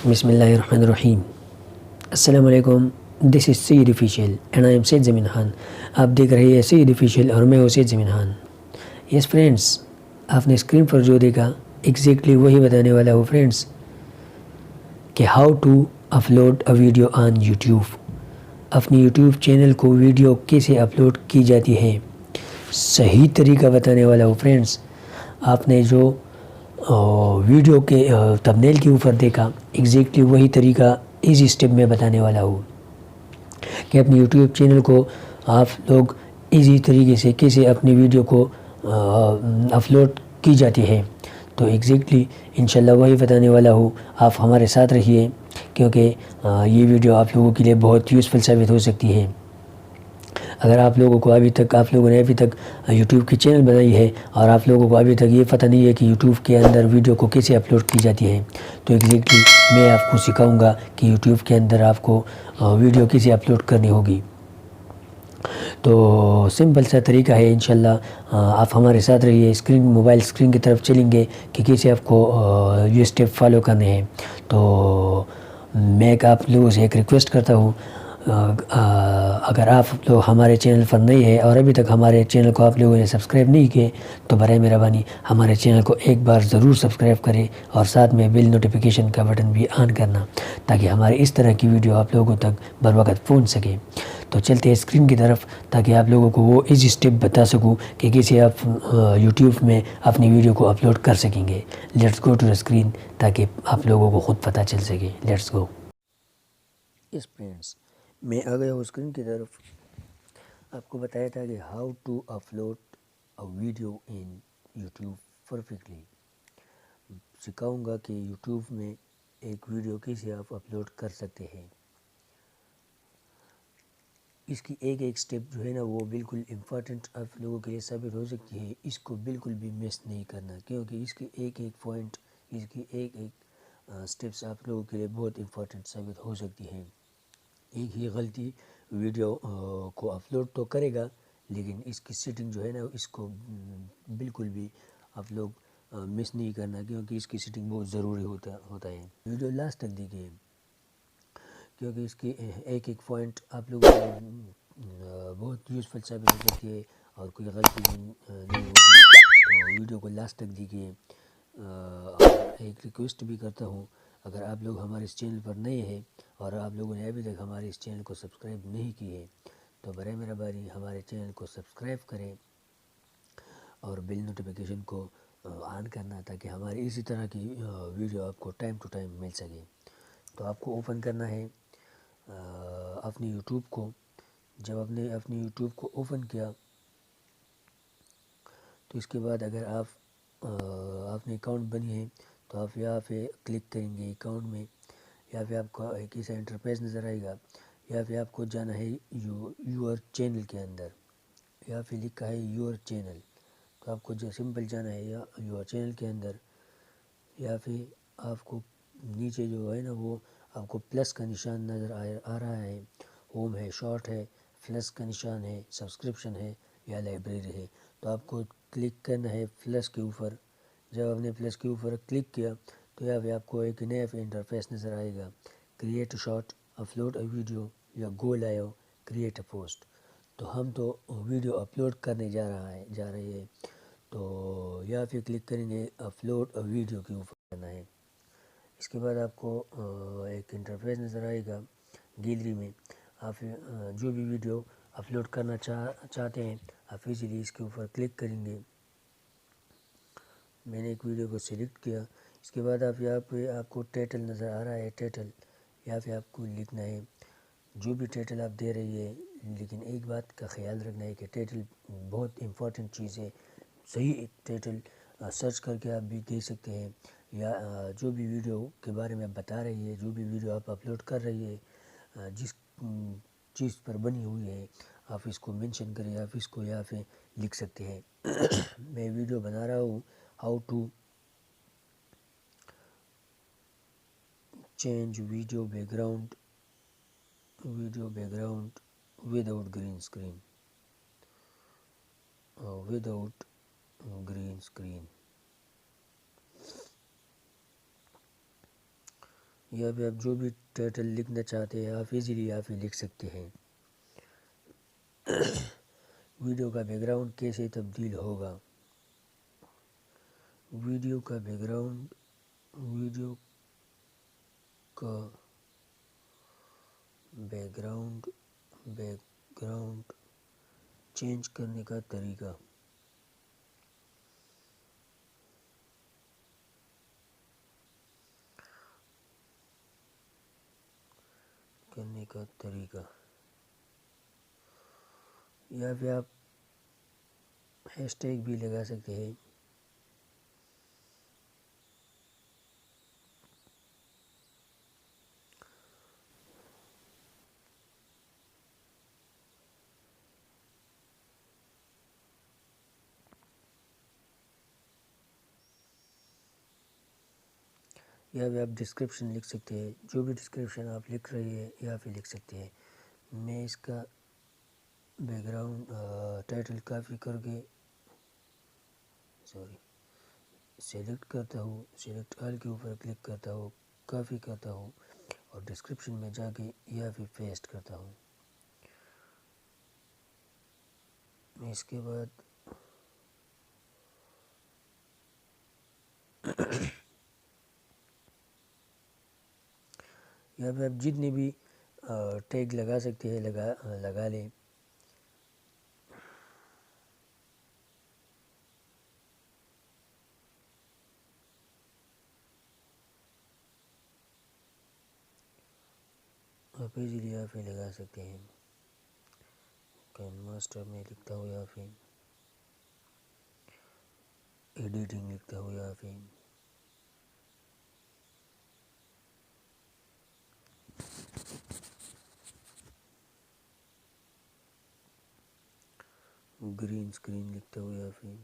بسم اللہ الرحمن الرحیم۔ السلام علیکم، دس از سید آفیشیل اینڈ آئی ایم سید زمین خان۔ آپ دیکھ رہے ہیں سید آفیشیل اور میں ہوں سید زمین خان۔ یس فرینڈس، آپ نے اسکرین پر جو دیکھا ایگزیکٹلی وہی بتانے والا ہوں فرینڈس کہ how to upload a video on YouTube. اپنی یوٹیوب چینل کو ویڈیو کیسے اپلوڈ کی جاتی ہے، صحیح طریقہ بتانے والا ہوں فرینڈس۔ آپ نے جو ویڈیو کے تھمبنیل کے اوپر دیکھا ایگزیکٹلی وہی طریقہ ایزی اسٹیپ میں بتانے والا ہوں کہ اپنی یوٹیوب چینل کو آپ لوگ ایزی طریقے سے کیسے اپنی ویڈیو کو اپلوڈ کی جاتی ہے۔ تو ایگزیکٹلی انشاءاللہ وہی بتانے والا ہوں، آپ ہمارے ساتھ رہیے کیونکہ یہ ویڈیو آپ لوگوں کے لیے بہت یوزفل ثابت ہو سکتی ہے۔ اگر آپ لوگوں نے ابھی تک یوٹیوب کی چینل بنائی ہے اور آپ لوگوں کو ابھی تک یہ پتہ نہیں ہے کہ یوٹیوب کے اندر ویڈیو کو کیسے اپلوڈ کی جاتی ہے، تو ایگزیکٹلی میں آپ کو سکھاؤں گا کہ یوٹیوب کے اندر آپ کو ویڈیو کیسے اپلوڈ کرنی ہوگی۔ تو سمپل سا طریقہ ہے، انشاءاللہ آپ ہمارے ساتھ رہیے، موبائل اسکرین کی طرف چلیں گے کہ کیسے آپ کو یہ اسٹیپ فالو کرنے ہیں۔ تو میں آپ لوگوں سے ایک ریکویسٹ کرتا ہوں، اگر آپ لوگ ہمارے چینل پر نئے ہیں اور ابھی تک ہمارے چینل کو آپ لوگوں نے سبسکرائب نہیں کیے تو برائے مہربانی ہمارے چینل کو ایک بار ضرور سبسکرائب کریں اور ساتھ میں بیل نوٹیفیکیشن کا بٹن بھی آن کرنا تاکہ ہمارے اس طرح کی ویڈیو آپ لوگوں تک بر وقت پہنچ سکے۔ تو چلتے ہیں اسکرین کی طرف تاکہ آپ لوگوں کو وہ ایزی اسٹیپ بتا سکوں کہ کیسے آپ یوٹیوب میں اپنی ویڈیو کو اپلوڈ کر سکیں گے۔ Let's go to the screen تاکہ آپ لوگوں کو خود پتہ چل سکے۔ Let's go. یس فرینڈس، میں آ گیا ہوں اسکرین کی طرف۔ آپ کو بتایا تھا کہ how to upload a video in YouTube perfectly. سکھاؤں گا کہ یوٹیوب میں ایک ویڈیو کیسے آپ اپلوڈ کر سکتے ہیں۔ اس کی ایک ایک سٹیپ جو ہے نا وہ بالکل امپورٹنٹ آپ لوگوں کے لیے ثابت ہو سکتی ہے، اس کو بالکل بھی مس نہیں کرنا کیونکہ اس کی ایک ایک پوائنٹ، اس کی ایک ایک سٹیپس آپ لوگوں کے لیے بہت امپورٹنٹ ثابت ہو سکتی ہے۔ ایک ہی غلطی ویڈیو کو اپلوڈ تو کرے گا لیکن اس کی سیٹنگ جو ہے نا اس کو بالکل بھی آپ لوگ مس نہیں کرنا کیونکہ اس کی سیٹنگ بہت ضروری ہوتا ہے۔ ویڈیو لاسٹ تک دیکھیے کیونکہ اس کی ایک ایک پوائنٹ آپ لوگوں کو بہت یوزفل ثابت ہو سکتی ہے اور کوئی غلطی بھی نہیں ہوگی۔ تو ویڈیو کو لاسٹ تک دیکھیے۔ ایک ریکویسٹ بھی کرتا ہوں، اگر آپ لوگ ہمارے اس چینل پر نئے ہیں اور آپ لوگوں نے ابھی تک ہمارے اس چینل کو سبسکرائب نہیں کی ہے تو برائے مہربانی ہمارے چینل کو سبسکرائب کریں اور بیل نوٹیفیکیشن کو آن کرنا تاکہ ہماری اسی طرح کی ویڈیو آپ کو ٹائم ٹو ٹائم مل سکے۔ تو آپ کو اوپن کرنا ہے اپنی یوٹیوب کو۔ جب آپ نے اپنی یوٹیوب کو اوپن کیا تو اس کے بعد اگر آپ نے اکاؤنٹ بنی ہے تو آپ یہاں پہ کلک کریں گے اکاؤنٹ میں۔ یہاں پہ آپ کو ایک ایسا انٹرفیس نظر آئے گا، یہاں پہ آپ کو جانا ہے یور چینل کے اندر۔ یہاں پہ لکھا ہے یور چینل، تو آپ کو جو سمپل جانا ہے یور چینل کے اندر۔ یہاں پہ آپ کو نیچے جو ہے نا وہ آپ کو پلس کا نشان نظر آ رہا ہے، ہوم ہے، شارٹ ہے، پلس کا نشان ہے، سبسکرپشن ہے یا لائبریری ہے۔ تو آپ کو کلک کرنا ہے پلس کے اوپر۔ جب آپ نے پلس کے اوپر کلک کیا تو یہاں پہ آپ کو ایک نیا انٹرفیس نظر آئے گا، create short, upload a video یا گو لائیو، کریٹ اے پوسٹ۔ تو ہم تو ویڈیو اپلوڈ کرنے جا رہے ہیں تو یہاں پہ کلک کریں گے اپلوڈ اے ویڈیو کے اوپر کرنا ہے۔ اس کے بعد آپ کو ایک انٹرفیس نظر آئے گا گیلری میں۔ آپ جو بھی ویڈیو اپلوڈ کرنا چاہتے ہیں آپ ایزیلی اس کے اوپر کلک کریں گے۔ میں نے ایک ویڈیو کو سلیکٹ کیا۔ اس کے بعد آپ یہاں پہ آپ کو ٹائٹل نظر آ رہا ہے، ٹائٹل یہاں پہ آپ کو لکھنا ہے جو بھی ٹائٹل آپ دے رہی ہے، لیکن ایک بات کا خیال رکھنا ہے کہ ٹائٹل بہت امپورٹنٹ چیز ہے۔ صحیح ٹائٹل سرچ کر کے آپ بھی دے سکتے ہیں یا جو بھی ویڈیو کے بارے میں بتا رہی ہے، جو بھی ویڈیو آپ اپلوڈ کر رہی ہے، جس چیز پر بنی ہوئی ہے آپ اس کو منشن کریں، آپ اس کو یہاں پہ لکھ سکتے ہیں۔ میں ویڈیو بنا رہا ہوں how to change video background without green screen. یہاں پہ آپ جو بھی ٹائٹل لکھنا چاہتے ہیں آپ ایزیلی یہاں پہ لکھ سکتے ہیں۔ ویڈیو کا بیک گراؤنڈ کیسے تبدیل ہوگا؟ ویڈیو کا بیک گراؤنڈ چینج کرنے کا طریقہ۔ یہاں پہ آپ ہیش ٹیگ بھی لگا سکتے ہیں۔ یہاں پہ آپ ڈسکرپشن لکھ سکتے ہیں، جو بھی ڈسکرپشن آپ لکھ رہے ہیں یہاں پہ لکھ سکتے ہیں۔ میں اس کا بیک گراؤنڈ ٹائٹل کافی کر کے سلیکٹ کرتا ہوں، سلیکٹ آل کے اوپر کلک کرتا ہوں، کافی کرتا ہوں اور ڈسکرپشن میں جا کے یہاں پہ پیسٹ کرتا ہوں۔ اس کے بعد یہاں پہ آپ جتنے بھی ٹیگ لگا سکتے ہیں لگا لیں۔ آپ ایزیلی یہاں پہ لگا سکتے ہیں۔ کین ماسٹر میں لکھتا ہوں، یہاں پہ ایڈیٹنگ لکھتا ہوں، یہاں پہ گرین اسکرین لکھتا ہوں، یہاں پہ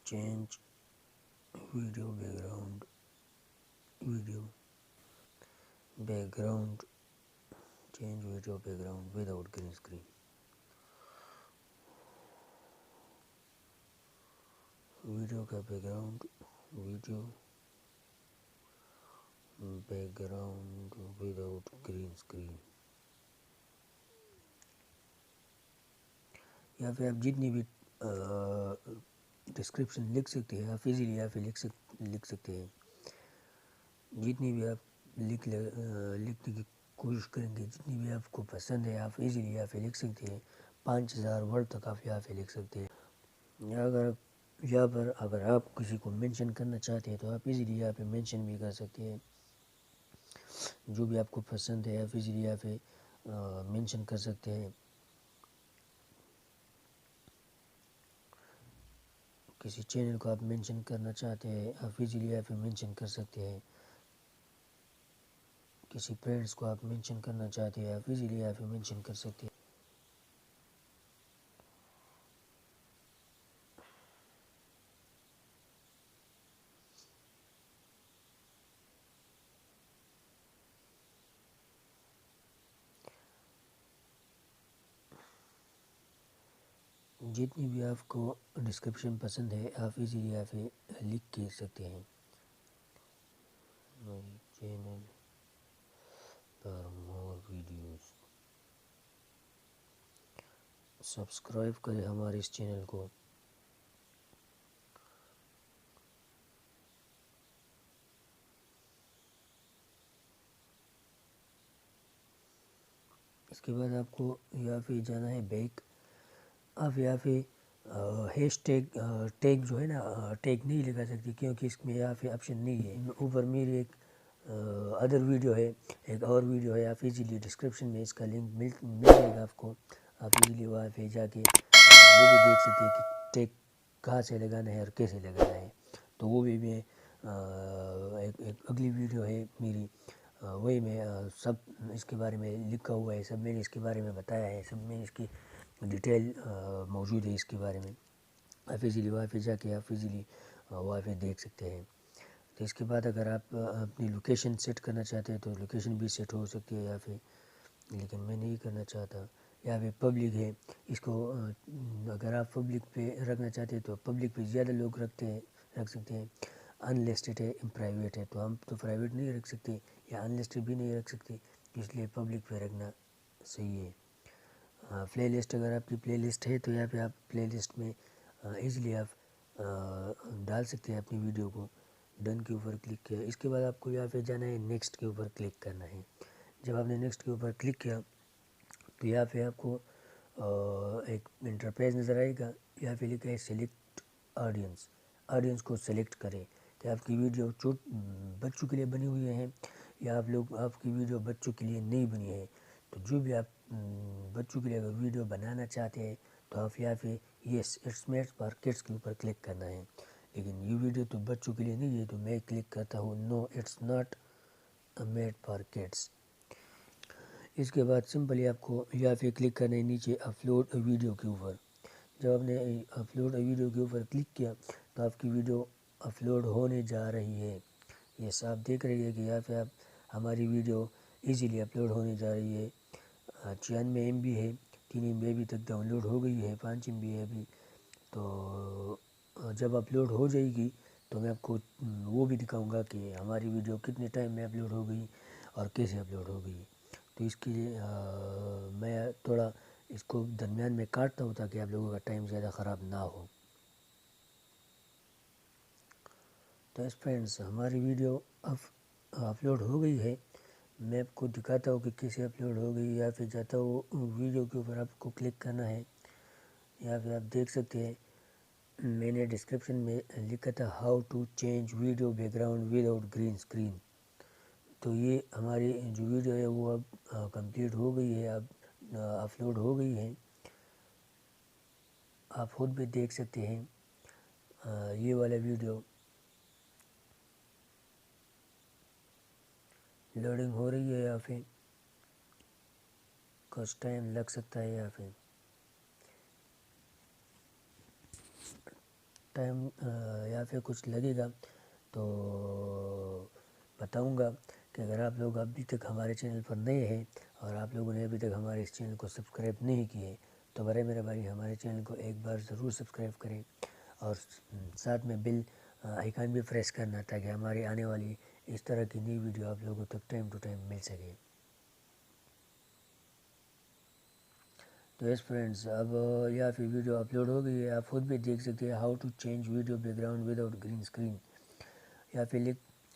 change video background change video background without green screen. Video کا background without green screen. یہاں پہ آپ جتنی بھی ڈسکرپشن لکھ سکتے ہیں آپ ایزیلی یہاں پہ لکھ سکتے ہیں۔ جتنی بھی آپ لکھنے کی کوشش کریں گے، جتنی بھی آپ کو پسند ہے آپ ایزیلی یہاں پہ لکھ سکتے ہیں۔ 5000 ورڈ تک آپ یہاں پہ لکھ سکتے ہیں۔ یہاں پر اگر آپ کسی کو مینشن کرنا چاہتے ہیں تو آپ ایزیلی یہاں پہ مینشن بھی کر سکتے ہیں۔ جو بھی آپ کو پسند ہے آپ ایزیلی یہاں پہ مینشن کر سکتے ہیں۔ کسی چینل کو آپ مینشن کرنا چاہتے ہیں آپ ایزیلی یہاں پہ مینشن کر سکتے ہیں۔ کسی برانڈس کو آپ مینشن کرنا چاہتے ہیں آپ ایزیلی یہاں پہ مینشن کر سکتے ہیں۔ جتنی بھی آپ کو ڈسکرپشن پسند ہے آپ ایزیلی یہاں پہ لکھ کے سکتے ہیں۔ میری چینل پر مور ویڈیوز سبسکرائب کریں ہمارے اس چینل کو۔ اس کے بعد آپ کو یہاں پہ جانا ہے بیک۔ آپ یہاں پہ ہیش ٹیگ جو ہے نا ٹیگ نہیں لگا سکتے کیونکہ اس میں یہاں پہ آپشن نہیں ہے۔ اوپر میری ایک ادر ویڈیو ہے، ایک اور ویڈیو ہے، آپ ایزیلی ڈسکرپشن میں اس کا لنک مل جائے گا آپ کو، آپ ایزیلی وہاں پہ جا کے وہ بھی دیکھ سکتے ہیں کہ ٹیک کہاں سے لگانا ہے اور کیسے لگانا ہے. تو وہ بھی میں ایک اگلی ویڈیو ہے میری، وہی میں سب اس کے بارے میں لکھا ہوا ہے، سب میں نے اس کے بارے میں بتایا ہے، سب میں اس کی ڈیٹیل موجود ہے اس کے بارے میں. آپ ایزیلی وہاں پہ جا کے آپ ایزیلی وہاں پہ دیکھ سکتے ہیں. تو اس کے بعد اگر آپ اپنی لوکیشن سیٹ کرنا چاہتے ہیں تو لوکیشن بھی سیٹ ہو سکتی ہے یا پھر، لیکن میں نہیں کرنا چاہتا. یا پھر پبلک ہے، اس کو اگر آپ پبلک پہ رکھنا چاہتے ہیں تو پبلک پہ زیادہ لوگ رکھ سکتے ہیں. انلسٹڈ ہے، پرائیویٹ ہے تو ہم تو پرائیویٹ نہیں رکھ سکتے یا انلسٹڈ بھی نہیں رکھ سکتے، اس لیے پبلک پہ رکھنا صحیح ہے. پلے لسٹ، اگر آپ کی پلے لسٹ ہے تو یہاں پہ آپ پلے لسٹ میں ایزیلی آپ ڈال سکتے ہیں اپنی ویڈیو کو. ڈن کے اوپر کلک کیا، اس کے بعد آپ کو یہاں پہ جانا ہے، نیکسٹ کے اوپر کلک کرنا ہے. جب آپ نے نیکسٹ کے اوپر کلک کیا تو یہاں پہ آپ کو ایک انٹرپرائز نظر آئے گا، یہاں پہ لکھا ہے سلیکٹ آڈینس کو سلیکٹ کرے کہ آپ کی ویڈیو بچوں کے لیے بنی ہوئی ہیں یا آپ کی ویڈیو بچوں کے لیے نہیں بنی ہے. تو جو بھی آپ بچوں کے لیے اگر ویڈیو بنانا چاہتے ہیں تو آپ یہاں پہ yes it's made for kids کے اوپر کلک کرنا ہے. لیکن یہ ویڈیو تو بچوں کے لیے نہیں ہے تو میں کلک کرتا ہوں no it's not made for kids. اس کے بعد سمپلی آپ کو یہاں پہ کلک کرنا ہے نیچے اپلوڈ ویڈیو کے اوپر. جب آپ نے اپلوڈ ویڈیو کے اوپر کلک کیا تو آپ کی ویڈیو اپلوڈ ہونے جا رہی ہے. یس آپ دیکھ رہی ہے کہ یہاں پہ ہماری ویڈیو ایزیلی اپلوڈ ہونے جا رہی ہے. 96 MB ہے، 3 MB ابھی تک ڈاؤن لوڈ ہو گئی ہے، 5 MB ہے ابھی. تو جب اپلوڈ ہو جائے گی تو میں آپ کو وہ بھی دکھاؤں گا کہ ہماری ویڈیو کتنے ٹائم میں اپلوڈ ہو گئی اور کیسے اپلوڈ ہو گئی. تو اس کے لیے میں تھوڑا اس کو درمیان میں کاٹتا ہوں تاکہ آپ لوگوں کا ٹائم زیادہ خراب نہ ہو. تو فرینڈس ہماری ویڈیو اب اپلوڈ ہو گئی ہے، میں آپ کو دکھاتا ہوں کہ کیسے اپلوڈ ہو گئی. یا پھر جاتا ہوں ویڈیو کے اوپر، آپ کو کلک کرنا ہے. یا پھر آپ دیکھ سکتے ہیں میں نے ڈسکرپشن میں لکھا تھا how to change video background without green screen. تو یہ ہماری جو ویڈیو ہے وہ اب کمپلیٹ ہو گئی ہے، اب اپلوڈ ہو گئی ہے. آپ خود بھی دیکھ سکتے ہیں یہ والا ویڈیو لوڈنگ ہو رہی ہے. یا پھر کچھ ٹائم لگ سکتا ہے، یا پھر ٹائم یا پھر کچھ لگے گا تو بتاؤں گا. کہ اگر آپ لوگ ابھی تک ہمارے چینل پر نئے ہیں اور آپ لوگوں نے ابھی تک ہمارے اس چینل کو سبسکرائب نہیں کیے تو برائے مہربانی ہمارے چینل کو ایک بار ضرور سبسکرائب کریں اور ساتھ میں بیل آئیکن بھی پریس کرنا تاکہ ہماری آنے والی اس طرح کی نئی ویڈیو آپ لوگوں تک ٹائم ٹو ٹائم مل سکے. تو یس فرینڈس اب یا پھر ویڈیو اپلوڈ ہو گئی ہے، آپ خود بھی دیکھ سکتے ہیں how to change video background without green screen. یا پھر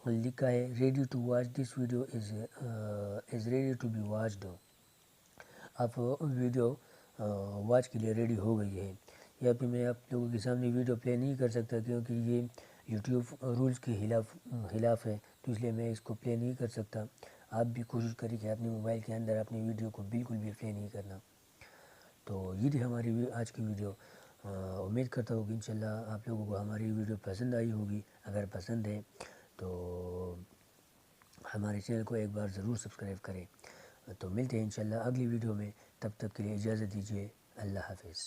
لکھا ہے ready to watch this video is ready to be watched. آپ ویڈیو واچ کے لیے ریڈی ہو گئی ہے. یا پھر میں آپ لوگوں کے سامنے ویڈیو پلے نہیں کر سکتا کیونکہ یہ یوٹیوب رولز کے خلاف ہے، تو اس لیے میں اس کو پلے نہیں کر سکتا. آپ بھی کوشش کریں کہ اپنے موبائل کے اندر اپنی ویڈیو کو بالکل بھی پلے نہیں کرنا. تو یہ تھی ہماری آج کی ویڈیو. امید کرتا ہوں کہ انشاءاللہ آپ لوگوں کو ہماری ویڈیو پسند آئی ہوگی. اگر پسند ہے تو ہمارے چینل کو ایک بار ضرور سبسکرائب کریں. تو ملتے ہیں انشاءاللہ اگلی ویڈیو میں، تب تک کے لیے اجازت دیجیے. اللہ حافظ.